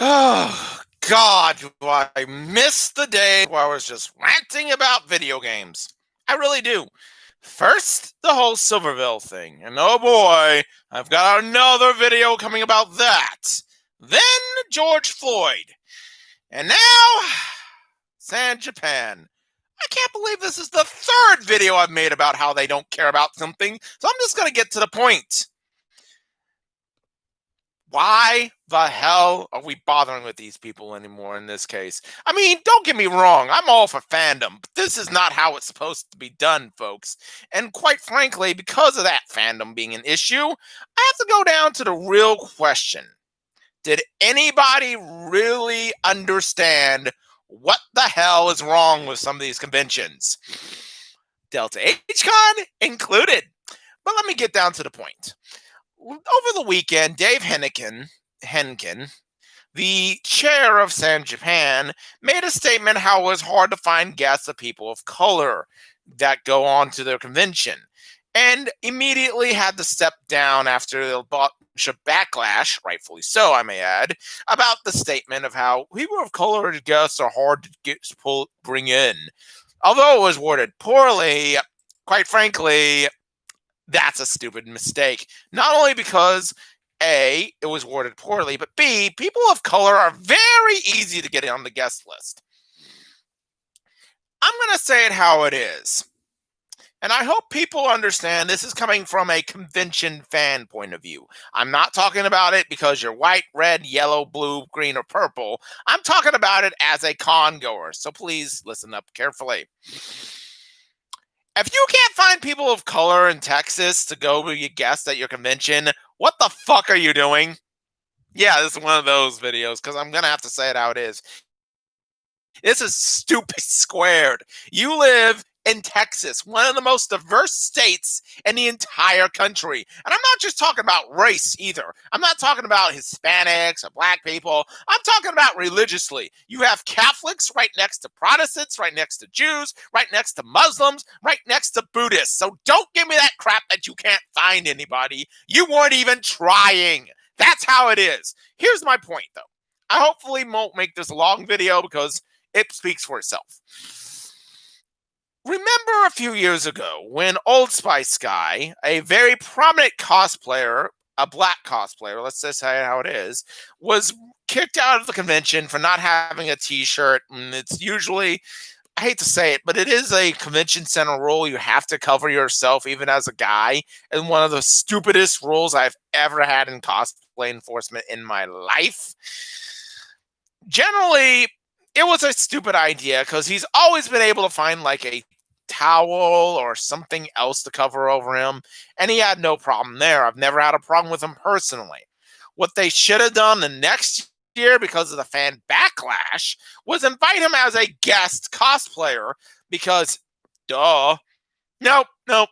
Oh, God, do I miss the day where I was just ranting about video games. I really do. First, the whole Silverville thing. And oh boy, I've got another video coming about that. Then George Floyd. And now, San Japan. I can't believe this is the third video I've made about how they don't care about something, so I'm just going to get to the point. Why the hell are we bothering with these people anymore in this case? I mean, don't get me wrong, I'm all for fandom, but this is not how it's supposed to be done, folks. And quite frankly, because of that fandom being an issue, I have to go down to the real question. Did anybody really understand what the hell is wrong with some of these conventions? Delta H-Con included. But let me get down to the point. Over the weekend, Dave Henkin, the chair of San Japan, made a statement how it was hard to find guests of people of color that go on to their convention, and immediately had to step down after a bunch of backlash, rightfully so, I may add, about the statement of how people of color guests are hard to bring in. Although it was worded poorly, quite frankly, that's a stupid mistake. Not only because A, it was worded poorly, but B, people of color are very easy to get on the guest list. I'm going to say it how it is. And I hope people understand this is coming from a convention fan point of view. I'm not talking about it because you're white, red, yellow, blue, green, or purple. I'm talking about it as a con goer. So please listen up carefully. If you can't find people of color in Texas to go be a guest at your convention, what the fuck are you doing? Yeah, this is one of those videos because I'm going to have to say it how it is. This is stupid squared. You live in Texas, one of the most diverse states in the entire country. And I'm not just talking about race either. I'm not talking about Hispanics or black people. I'm talking about religiously. You have Catholics right next to Protestants, right next to Jews, right next to Muslims, right next to Buddhists. So don't give me that crap that you can't find anybody. You weren't even trying. That's how it is. Here's my point, though. I hopefully won't make this a long video because it speaks for itself. Remember a few years ago when Old Spice Guy, a very prominent cosplayer, a black cosplayer, let's just say how it is, was kicked out of the convention for not having a t-shirt. And it's usually, I hate to say it, but it is a convention center rule. You have to cover yourself even as a guy. And one of the stupidest rules I've ever had in cosplay enforcement in my life. Generally, it was a stupid idea because he's always been able to find like a towel or something else to cover over him, and he had no problem there. I've never had a problem with him personally. What they should have done the next year, because of the fan backlash, was invite him as a guest cosplayer because, duh. Nope,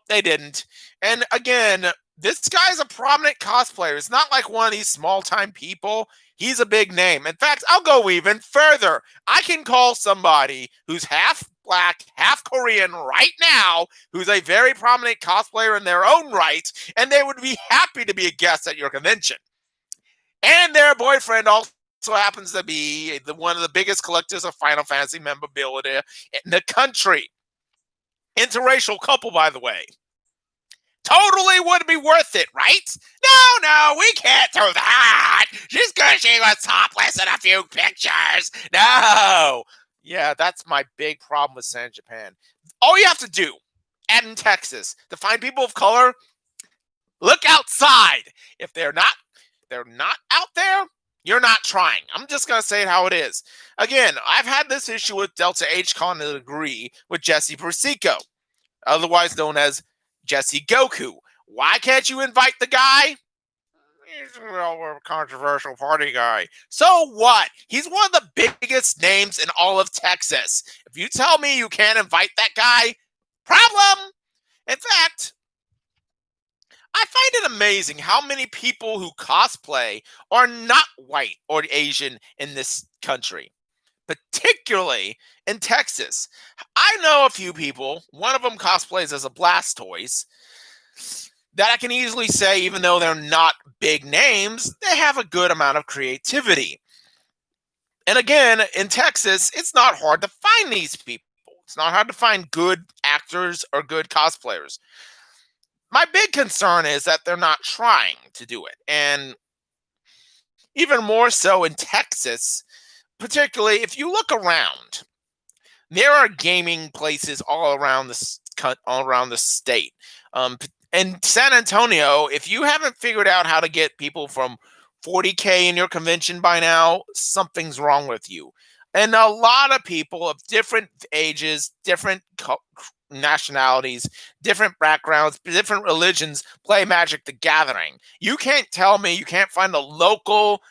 they didn't. And again, this guy's a prominent cosplayer. It's not like one of these small time people. He's a big name. In fact, I'll go even further. I can call somebody who's half black, half Korean right now, who's a very prominent cosplayer in their own right, and they would be happy to be a guest at your convention. And their boyfriend also happens to be one of the biggest collectors of Final Fantasy memorabilia in the country. Interracial couple, by the way. Totally would be worth it, right? No, we can't do that. Just because she was topless in a few pictures. No. Yeah, that's my big problem with San Japan. All you have to do, and in Texas, to find people of color, look outside. If they're not out there, you're not trying. I'm just going to say it how it is. Again, I've had this issue with Delta H-Con to a degree with Jesse Persico, otherwise known as Jesse Goku. Why can't you invite the guy? He's a controversial party guy. So what? He's one of the biggest names in all of Texas. If you tell me you can't invite that guy, problem. In fact, I find it amazing how many people who cosplay are not white or Asian in this country, particularly in Texas. I know a few people, one of them cosplays as a Blastoise, that I can easily say, even though they're not big names, they have a good amount of creativity. And again, in Texas, it's not hard to find these people. It's not hard to find good actors or good cosplayers. My big concern is that they're not trying to do it. And even more so in Texas, particularly if you look around, there are gaming places all around all around the state. In San Antonio, if you haven't figured out how to get people from 40K in your convention by now, something's wrong with you. And a lot of people of different ages, different nationalities, different backgrounds, different religions play Magic the Gathering. You can't tell me you can't find a local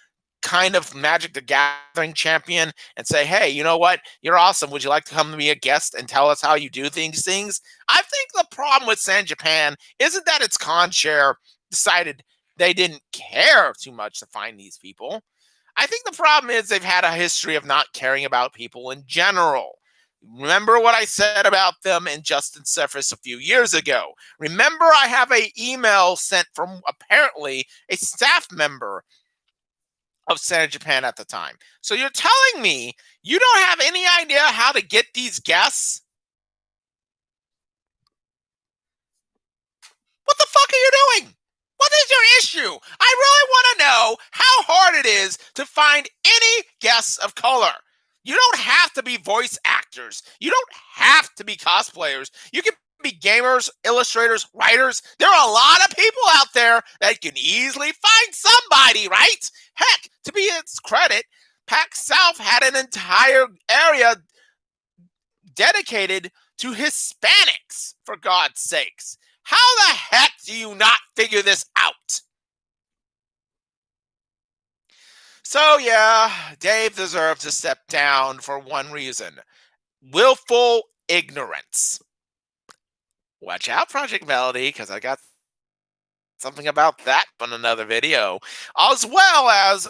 kind of Magic the Gathering champion and say, "Hey, you know what? You're awesome. Would you like to come to be a guest and tell us how you do things?" I think the problem with San Japan isn't that its con chair decided they didn't care too much to find these people. I think the problem is they've had a history of not caring about people in general. Remember what I said about them in Justin Surface a few years ago. Remember, I have a email sent from apparently a staff member of San Japan at the time. So you're telling me you don't have any idea how to get these guests? What the fuck are you doing? What is your issue? I really want to know how hard it is to find any guests of color. You don't have to be voice actors. You don't have to be cosplayers. You can be gamers, illustrators, writers. There are a lot of people out there that can easily find somebody, right? Heck, to be its credit, PAX South had an entire area dedicated to Hispanics, for God's sakes. How the heck do you not figure this out? So, yeah, Dave deserves to step down for one reason: willful ignorance. Watch out, Project Melody, because I got something about that on another video, as well as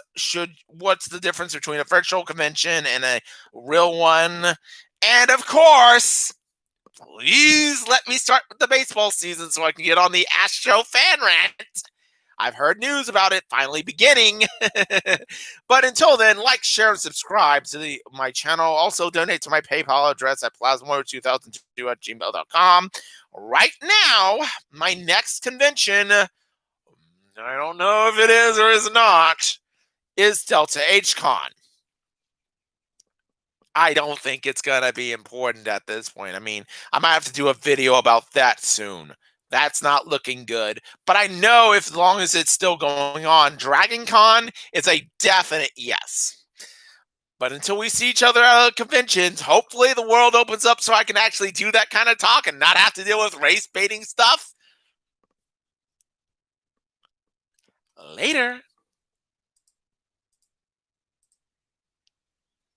what's the difference between a virtual convention and a real one. And of course, please let me start with the baseball season so I can get on the Astro fan rant. I've heard news about it finally beginning. But until then, like, share, and subscribe to my channel. Also, donate to my PayPal address at plasmor2002 at gmail.com. Right now, my next convention, I don't know if it is or is not, is Delta H-Con. I don't think it's going to be important at this point. I mean, I might have to do a video about that soon. That's not looking good. But I know if as long as it's still going on, Dragon Con is a definite yes. But until we see each other at conventions, hopefully the world opens up so I can actually do that kind of talk and not have to deal with race baiting stuff. Later.